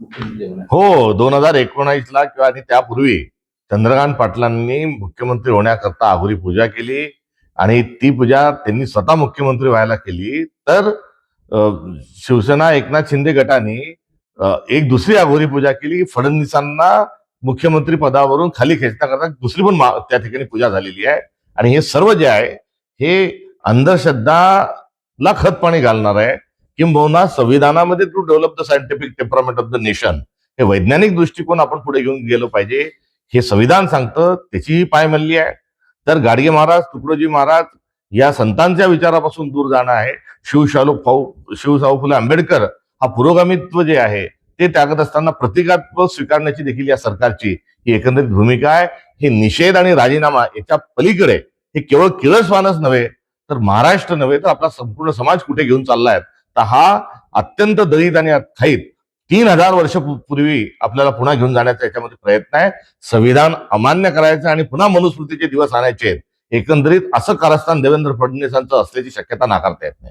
मुख्यमंत्री होणार? हो, 2019ला किंवा आणि त्यापूर्वी चंद्रकांत पाटलांनी मुख्यमंत्री होण्याकरता आघोरी पूजा केली आणि ती पूजा त्यांनी स्वतः मुख्यमंत्री व्हायला केली. तर शिवसेना एकनाथ शिंदे गटाने एक दुसरी आघोरी पूजा केली. फडणवीसांना मुख्यमंत्री पदावरून खाली खेचण्याकरता दुसरी पण त्या ठिकाणी पूजा झालेली आहे. आणि हे सर्व जे आहे हे अंधश्रद्धाला खतपाणी घालणार आहे. किंबहुना संविधानामध्ये to develop the scientific temperament of the nation, हे वैज्ञानिक दृष्टिकोन आपण पुढे घेऊन गेलो पाहिजे, हे संविधान सांगतं. त्याचीही पायमल्ली आहे. तर गाडगे महाराज, तुकडोजी महाराज या संतांच्या विचारापासून दूर जाणं आहे. शिवशाहू फुले आंबेडकर हा पुरोगामित्व जे आहे ते त्यागत असताना प्रतिकात्व स्वीकारण्याची देखील या सरकारची ही एकंदरीत भूमिका आहे. हे निषेध आणि राजीनामा याच्या पलीकडे हे केवळ किळसवानच नव्हे तर महाराष्ट्र नव्हे तर आपला संपूर्ण समाज कुठे घेऊन चाललाय. तर हा अत्यंत दलित आणि अथाईत 3000 वर्षपूर्वी आपल्याला पुन्हा घेऊन जाण्याचा याच्यामध्ये प्रयत्न आहे. संविधान अमान्य करायचं आणि पुन्हा मनुस्मृतीचे दिवस आणायचे. एकंदरीत असं कारस्थान देवेंद्र फडणवीसांचं असल्याची शक्यता नाकारता येत नाही.